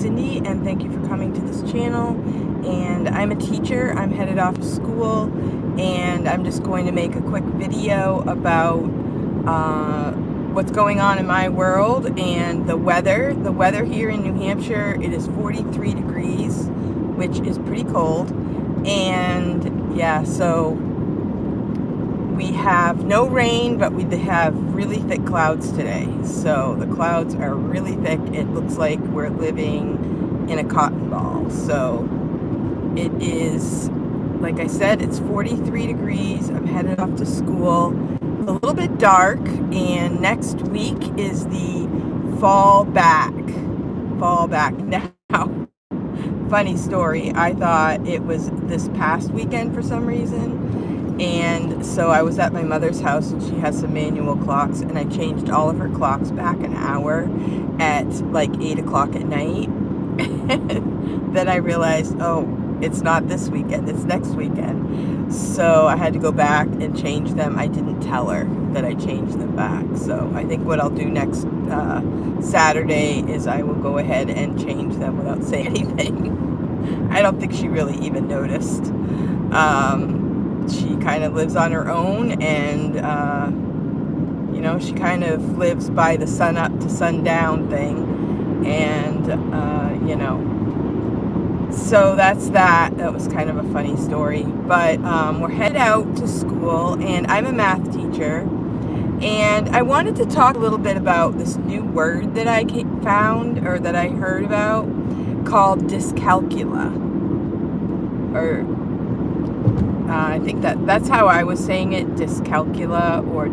Cindy, and thank you for coming to this channel. And I'm a teacher. I'm headed off to school, and I'm just going to make a quick video about what's going on in my world and the weather. The weather here in New Hampshire, it is 43 degrees, which is pretty cold. And yeah, so we have no rain, but we have really thick clouds today. So the clouds are really thick. It looks like we're living in a cotton ball. So it is, like I said, it's 43 degrees. I'm headed off to school. It's a little bit dark, and next week is the fall back. Now, funny story, I thought it was this past weekend for some reason. And so I was at my mother's house, and she has some manual clocks, and I changed all of her clocks back an hour at like 8 o'clock at night. Then I realized, oh, it's not this weekend, it's next weekend. So I had to go back and change them. I didn't tell her that I changed them back. So I think what I'll do next Saturday is I will go ahead and change them without saying anything. I don't think she really even noticed. She kind of lives on her own, and you know, she kind of lives by the sun up to sundown thing, and you know, so that's that. That was kind of a funny story. But we're headed out to school, and I'm a math teacher, and I wanted to talk a little bit about this new word that I found, or that I heard about, called dyscalcula, or I think that's how I was saying it, dyscalcula, or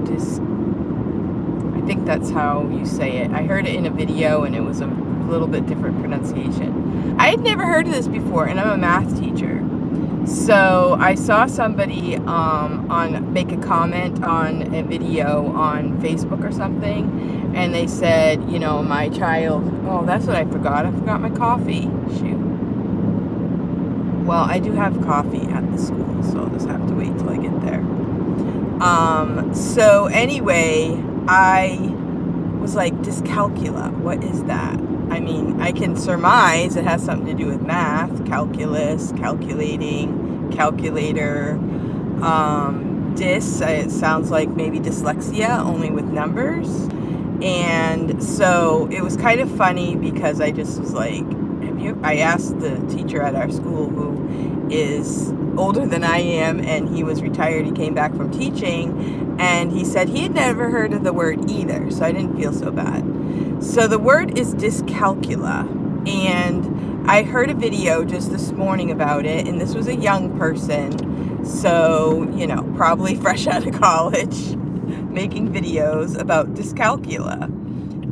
I think that's how you say it. I heard it in a video, and it was a little bit different pronunciation. I had never heard of this before, and I'm a math teacher. So I saw somebody make a comment on a video on Facebook or something, and they said, you know, my child, oh, that's what I forgot. I forgot my coffee. Shoot. Well, I do have coffee at the school, so I'll just have to wait till I get there. So anyway, I was like, dyscalcula, what is that? I mean, I can surmise it has something to do with math, calculus, calculating, calculator. It sounds like maybe dyslexia, only with numbers. And so it was kind of funny, because I just was like, I asked the teacher at our school, who is older than I am, and he was retired. He came back from teaching, and he said he had never heard of the word either, so I didn't feel so bad. So the word is dyscalcula, and I heard a video just this morning about it, and this was a young person, so, you know, probably fresh out of college, making videos about dyscalcula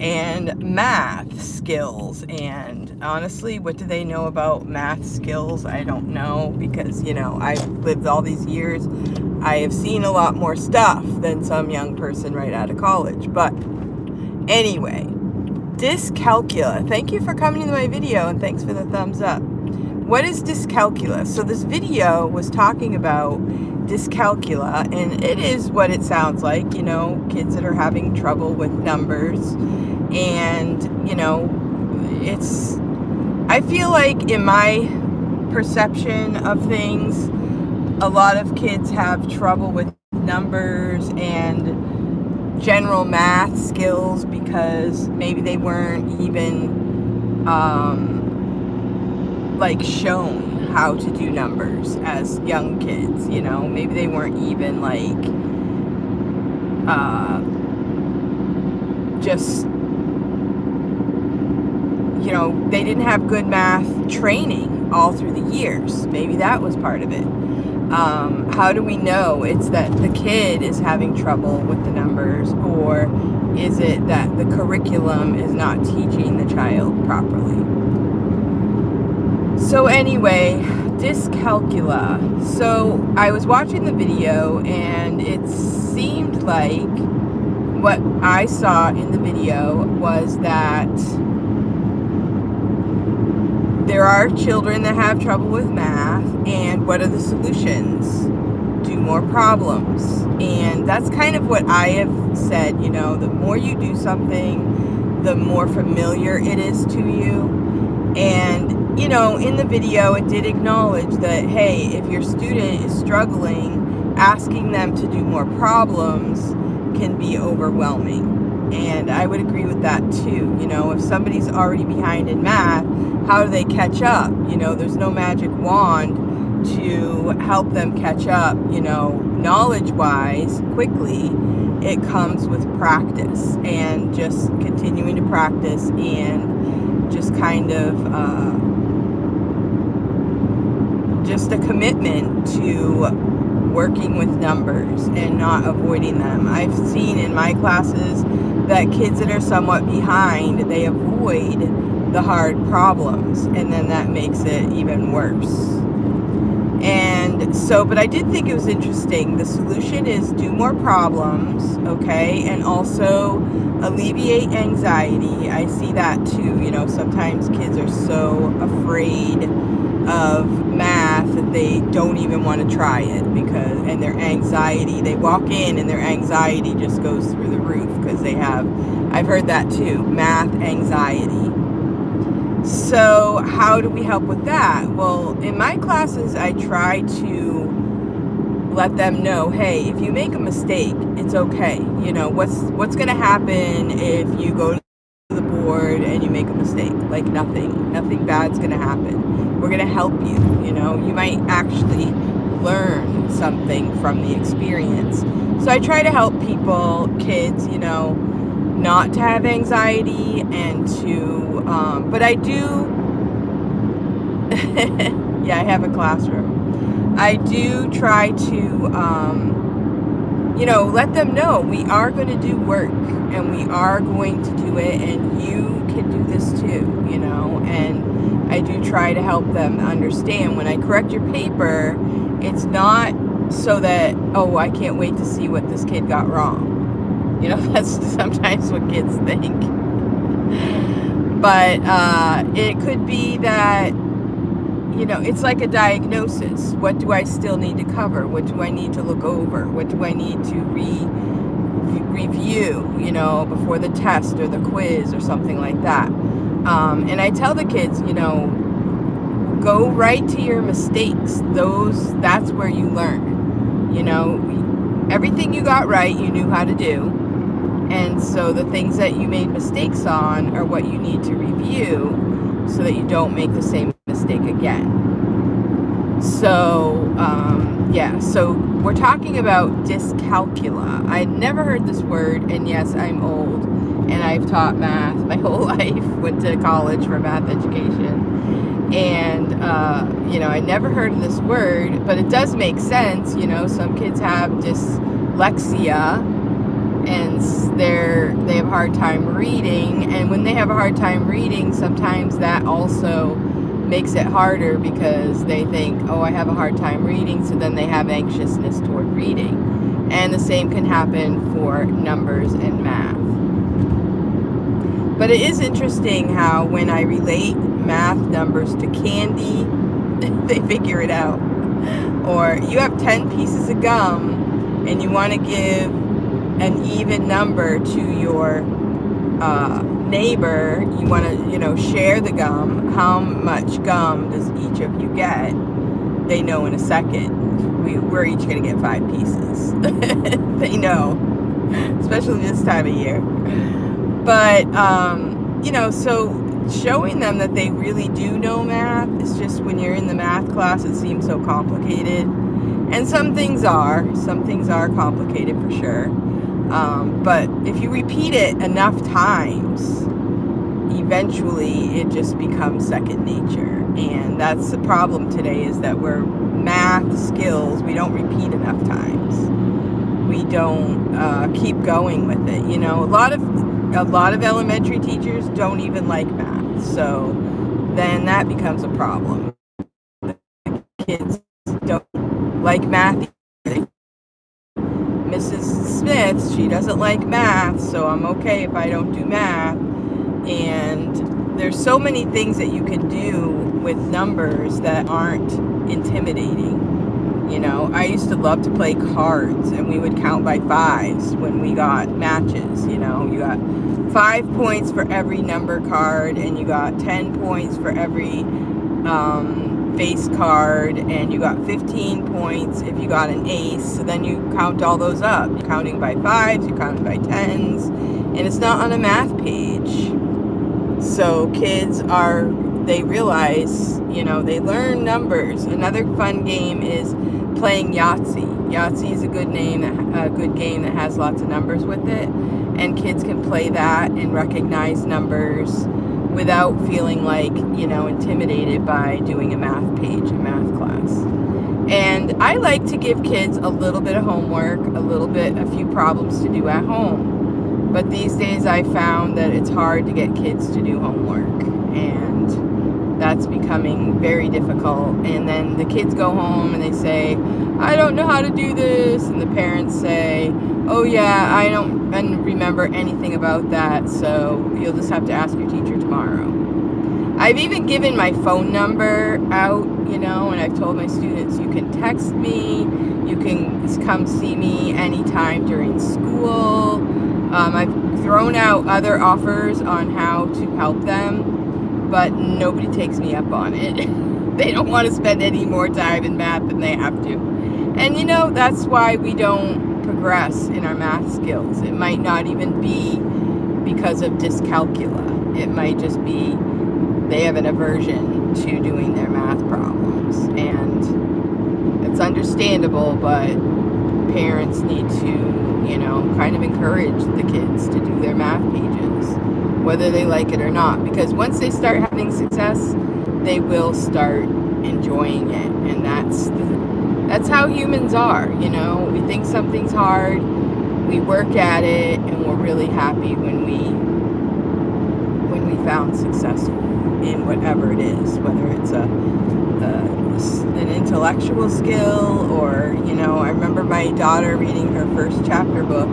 and math skills. And honestly, what do they know about math skills? I don't know, because, you know, I've lived all these years. I have seen a lot more stuff than some young person right out of college. But anyway, dyscalcula. Thank you for coming to my video, and thanks for the thumbs up. What is dyscalcula? So this video was talking about dyscalcula, and it is what it sounds like, you know, kids that are having trouble with numbers. And, you know, I feel like in my perception of things, a lot of kids have trouble with numbers and general math skills, because maybe they weren't even like shown how to do numbers as young kids, you know. Maybe they weren't even like just, you know, they didn't have good math training all through the years. Maybe that was part of it. How do we know it's that the kid is having trouble with the numbers, or is it that the curriculum is not teaching the child properly? So anyway, dyscalcula. So I was watching the video, and it seemed like what I saw in the video was that there are children that have trouble with math, and what are the solutions? Do more problems. And that's kind of what I have said, you know, the more you do something, the more familiar it is to you. And you know, in the video, it did acknowledge that, hey, if your student is struggling, asking them to do more problems can be overwhelming. And I would agree with that too. You know, if somebody's already behind in math, how do they catch up? You know, there's no magic wand to help them catch up, you know, knowledge-wise quickly. It comes with practice and just continuing to practice and just kind of just a commitment to working with numbers and not avoiding them. I've seen in my classes that kids that are somewhat behind, they avoid the hard problems, and then that makes it even worse. And so, but I did think it was interesting. The solution is do more problems, okay, and also alleviate anxiety. I see that too. You know, sometimes kids are so afraid of math that they don't even want to try it because, and their anxiety, they walk in and their anxiety just goes through the roof because they have, I've heard that too, math anxiety. So how do we help with that? Well, in my classes, I try to let them know, hey, if you make a mistake, it's okay. You know, what's going to happen if you go to the board and you make a mistake? Like nothing bad's going to happen. We're going to help you. You know, you might actually learn something from the experience. So I try to help people, kids, you know, not to have anxiety and to, but I do, yeah, I have a classroom. I do try to, you know, let them know we are going to do work and we are going to do it and you can do this too, you know, and I do try to help them understand when I correct your paper, it's not so that, oh, I can't wait to see what this kid got wrong. You know, that's sometimes what kids think. But it could be that, you know, it's like a diagnosis. What do I still need to cover? What do I need to look over? What do I need to review, you know, before the test or the quiz or something like that? And I tell the kids, you know, go right to your mistakes. That's where you learn. You know, everything you got right, you knew how to do. And so the things that you made mistakes on are what you need to review so that you don't make the same mistake again. So, yeah, so we're talking about dyscalcula. I'd never heard this word, and yes, I'm old, and I've taught math my whole life, went to college for math education, and, you know, I never heard of this word, but it does make sense. You know, some kids have dyslexia, and they have a hard time reading, and when they have a hard time reading, sometimes that also makes it harder because they think, oh, I have a hard time reading, so then they have anxiousness toward reading. And the same can happen for numbers and math. But it is interesting how when I relate math numbers to candy, they figure it out. Or you have 10 pieces of gum and you want to give an even number to your neighbor, you want to, you know, share the gum. How much gum does each of you get? They know in a second. We're each going to get 5 pieces. They know, especially this time of year. But, you know, so showing them that they really do know math, it's just when you're in the math class, it seems so complicated. And some things are complicated for sure. But if you repeat it enough times, eventually it just becomes second nature. And that's the problem today, is that we're math skills, we don't repeat enough times. We don't keep going with it. You know, a lot of elementary teachers don't even like math. So then that becomes a problem. The kids don't like math either. Mrs. Smith, she doesn't like math, so I'm okay if I don't do math. And there's so many things that you can do with numbers that aren't intimidating. You know, I used to love to play cards, and we would count by 5s when we got matches. You know, you got 5 points for every number card, and you got 10 points for every face card, and you got 15 points if you got an ace. So then you count all those up. You're counting by fives, you're counting by tens, and it's not on a math page. So kids they realize, they learn numbers. Another fun game is playing Yahtzee. Yahtzee is a good game that has lots of numbers with it, and kids can play that and recognize numbers without feeling like, intimidated by doing a math page in math class. And I like to give kids a little bit of homework, a few problems to do at home. But these days I found that it's hard to get kids to do homework, and that's becoming very difficult. And then the kids go home and they say, I don't know how to do this. And the parents say, oh yeah, I don't remember anything about that, so you'll just have to ask your teacher tomorrow. I've even given my phone number out, and I've told my students, you can text me, you can come see me anytime during school. I've thrown out other offers on how to help them, but nobody takes me up on it. They don't want to spend any more time in math than they have to. And that's why we don't progress in our math skills. It might not even be because of dyscalcula. It might just be they have an aversion to doing their math problems. And it's understandable, but parents need to, kind of encourage the kids to do their math pages, whether they like it or not. Because once they start having success, they will start enjoying it. And that's how humans are, We think something's hard, we work at it, and we're really happy when we found success in whatever it is, whether it's an intellectual skill or, I remember my daughter reading her first chapter book.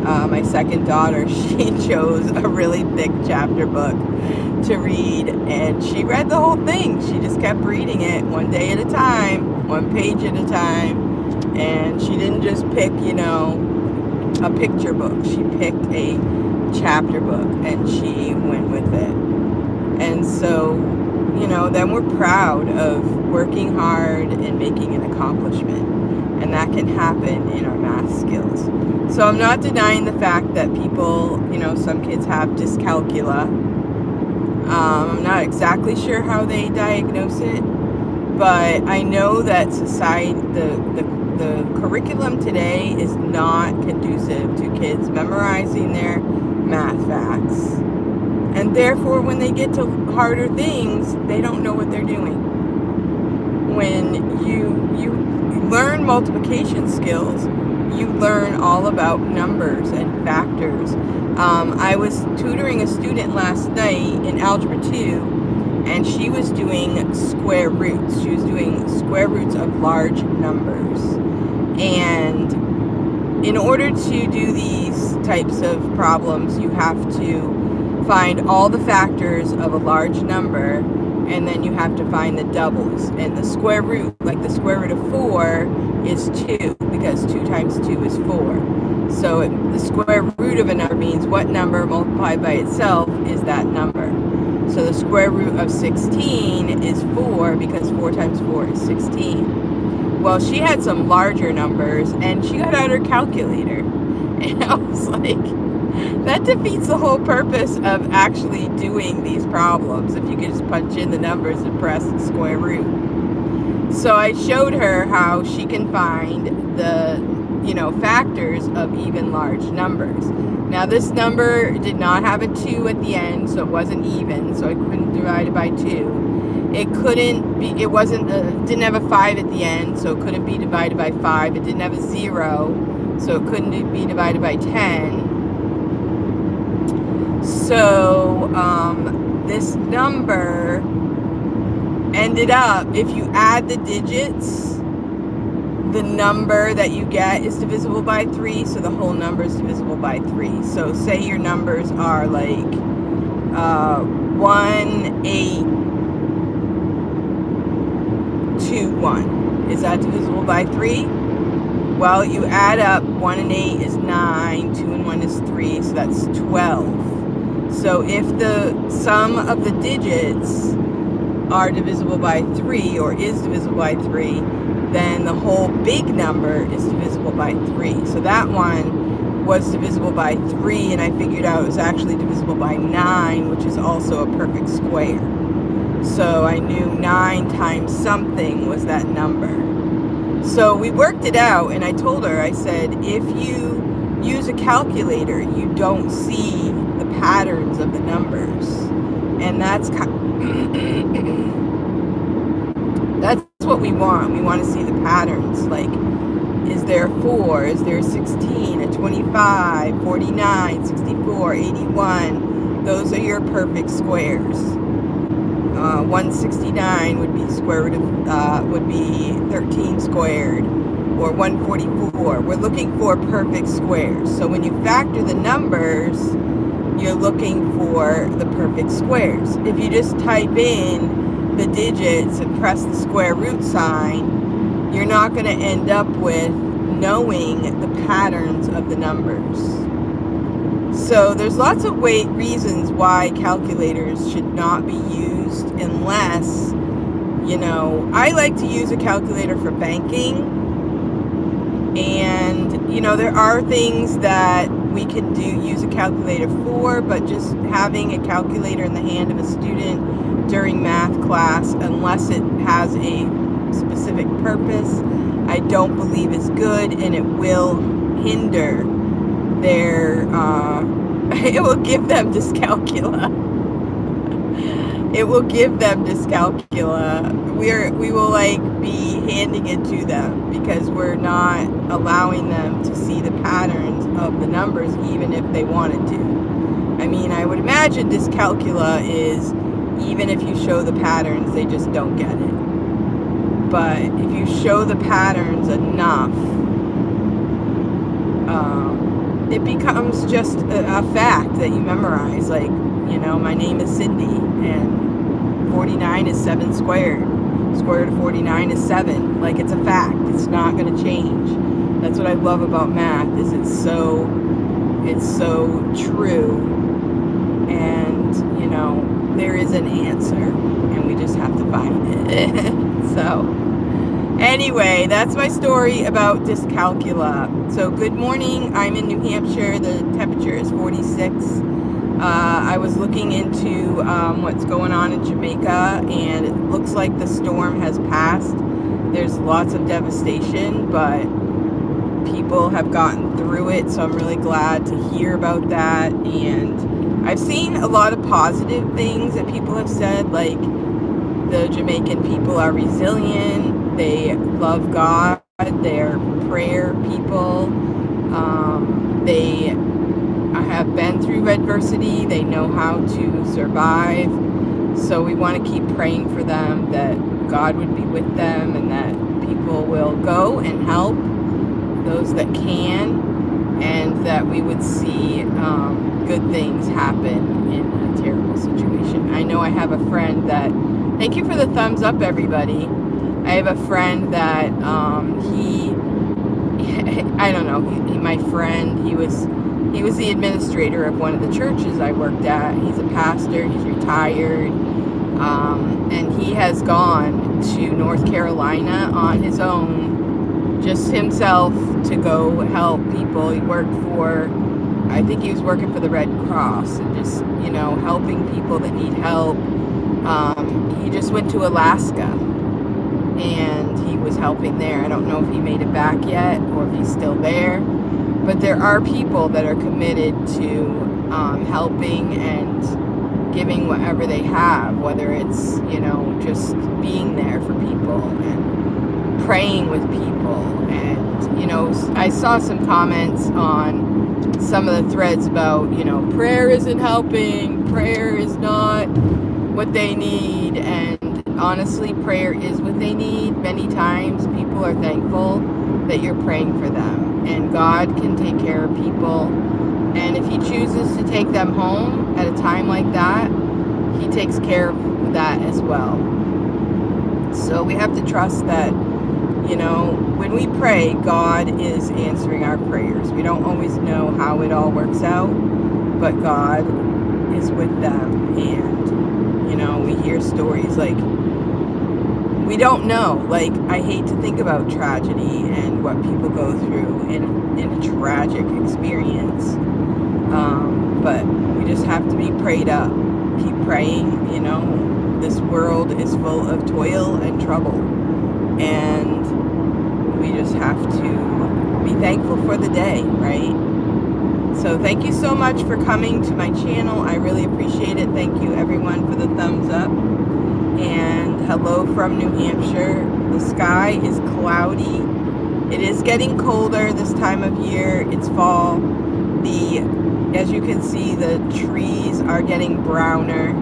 My second daughter, she chose a really thick chapter book to read, and she read the whole thing. She just kept reading it one day at a time, one page at a time, and she didn't just pick, a picture book. She picked a chapter book, and she went with it. And so, then we're proud of working hard and making an accomplishment, and that can happen in our math skills. So I'm not denying the fact that people, some kids have dyscalcula. I'm not exactly sure how they diagnose it, but I know that the curriculum today is not conducive to kids memorizing their math facts. And therefore, when they get to harder things, they don't know what they're doing. When you learn multiplication skills, you learn all about numbers and factors. I was tutoring a student last night in Algebra 2, and she was doing square roots. She was doing square roots of large numbers. And in order to do these types of problems, you have to find all the factors of a large number, and then you have to find the doubles. And the square root, like the square root of 4, is 2, because 2 times 2 is 4. So the square root of a number means what number multiplied by itself is that number. So the square root of 16 is 4, because 4 times 4 is 16. Well, she had some larger numbers, and she got out her calculator. And I was like, that defeats the whole purpose of actually doing these problems if you could just punch in the numbers and press the square root. So I showed her how she can find the, factors of even large numbers. Now this number did not have a 2 at the end, so it wasn't even, so I couldn't divide it by 2. It couldn't be, didn't have a 5 at the end, so it couldn't be divided by 5. It didn't have a 0, so it couldn't be divided by 10. So this number ended up, if you add the digits, the number that you get is divisible by 3, so the whole number is divisible by 3. So say your numbers are like 1, 8, 2, 1. Is that divisible by 3? Well, you add up 1 and 8 is 9, 2 and 1 is 3, so that's 12. So if the sum of the digits are divisible by 3 or is divisible by 3, then the whole big number is divisible by 3. So that one was divisible by 3, and I figured out it was actually divisible by 9, which is also a perfect square. So I knew 9 times something was that number. So we worked it out, and I told her, I said, if you use a calculator, you don't see the patterns of the numbers. And that's what we want. We want to see the patterns. Like, is there a 4? Is there a 16? A 25? 49? 64? 81? Those are your perfect squares. 169 would be square root of would be 13 squared, or 144. We're looking for perfect squares. So when you factor the numbers, you're looking for the perfect squares. If you just type in the digits and press the square root sign, you're not going to end up with knowing the patterns of the numbers. So there's lots of reasons why calculators should not be used unless, I like to use a calculator for banking. And, there are things that we can use a calculator for, but just having a calculator in the hand of a student during math class, unless it has a specific purpose, I don't believe is good, and it will hinder their, it will give them dyscalcula. It will give them dyscalcula. We will be handing it to them because we're not allowing them to see the patterns of the numbers, even if they wanted to. I mean, I would imagine dyscalcula is, even if you show the patterns, they just don't get it. But if you show the patterns enough, it becomes just a fact that you memorize. Like, my name is Cindy, and 49 is 7 squared. Square root of 49 is 7. Like, it's a fact. It's not going to change. That's what I love about math, is it's so true. And, there is an answer, and we just have to find it. So, anyway, that's my story about dyscalcula. So, good morning. I'm in New Hampshire. The temperature is 46. I was looking into what's going on in Jamaica, and it looks like the storm has passed. There's lots of devastation, but people have gotten through it, so I'm really glad to hear about that. And I've seen a lot of positive things that people have said, like the Jamaican people are resilient, they love God, they're prayer people, they have been through adversity, they know how to survive. So we want to keep praying for them, that God would be with them, and that people will go and help those that can, and that we would see good things happen in a terrible situation. I know I have a friend that, thank you for the thumbs up, everybody. I have a friend that I don't know, my friend, he was the administrator of one of the churches I worked at. He's a pastor, he's retired, and he has gone to North Carolina on his own, just himself, to go help people. He worked for, I think he was working for the Red Cross, and just, helping people that need help. He just went to Alaska, and he was helping there. I don't know if he made it back yet, or if he's still there. But there are people that are committed to helping and giving whatever they have, whether it's, just being there for people and praying with people. And, I saw some comments on some of the threads about, prayer isn't helping, prayer is not what they need. And honestly, prayer is what they need. Many times people are thankful that you're praying for them, and God can take care of people. And if he chooses to take them home at a time like that, he takes care of that as well. So we have to trust that, when we pray, God is answering our prayers. We don't always know how it all works out, but God is with them, and You know, we hear stories like, we don't know. Like, I hate to think about tragedy and what people go through in a tragic experience. But we just have to be prayed up. Keep praying, you know. This world is full of toil and trouble. And we just have to be thankful for the day, right? So thank you so much for coming to my channel. I really appreciate it. Thank you everyone for the thumbs up. And hello from New Hampshire. The sky is cloudy. It is getting colder this time of year. It's fall. As you can see, the trees are getting browner.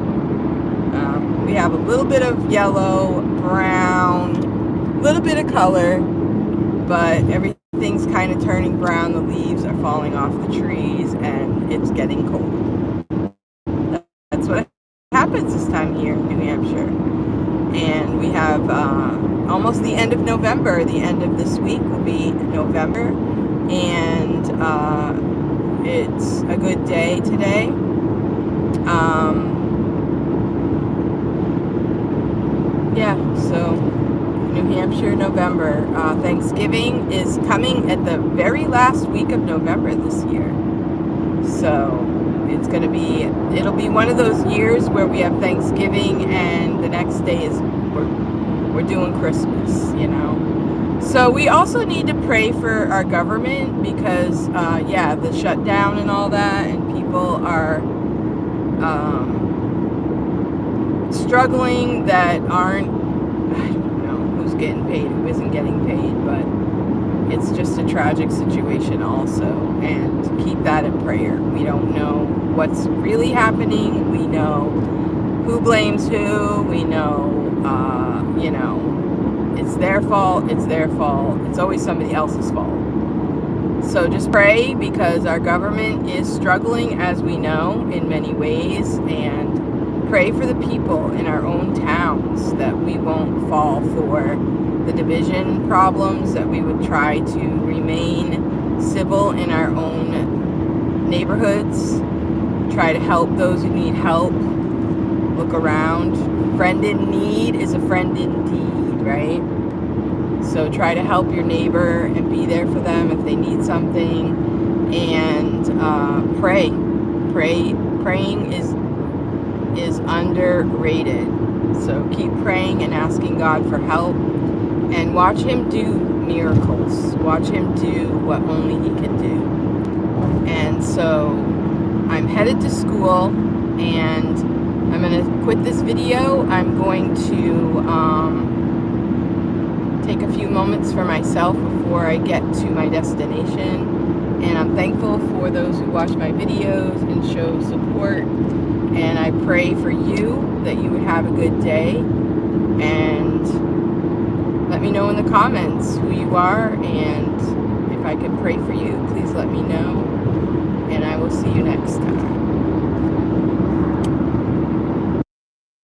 We have a little bit of yellow, brown, a little bit of color, but everything's kind of turning brown. The leaves are falling off the trees, and it's getting cold. That's what happens this time here in New Hampshire. And we have almost the end of November. The end of this week will be November, and it's a good day today. Yeah, so New Hampshire, November. Thanksgiving is coming at the very last week of November this year. So it's going to be, it'll be one of those years where we have Thanksgiving and the next day is, we're doing Christmas, you know. So we also need to pray for our government because, yeah, the shutdown and all that, and people are struggling that aren't, I don't know who's getting paid, who isn't getting paid, but it's just a tragic situation also, and keep that in prayer. We don't know what's really happening. We know who blames who. We know, you know, it's their fault, it's their fault. It's always somebody else's fault. So just pray, because our government is struggling, as we know, in many ways, and pray for the people in our own towns, that we won't fall for the division problems, that we would try to remain civil in our own neighborhoods, try to help those who need help, look around. Friend in need is a friend indeed, right? So try to help your neighbor and be there for them if they need something, and pray. Praying is underrated. So keep praying and asking God for help, and watch Him do miracles. Watch Him do what only He can do. And so I'm headed to school, and I'm going to quit this video. I'm going to take a few moments for myself before I get to my destination. And I'm thankful for those who watch my videos and show support. And I pray for you that you would have a good day. And let me know in the comments who you are, and if I could pray for you, please let me know. And I will see you next time.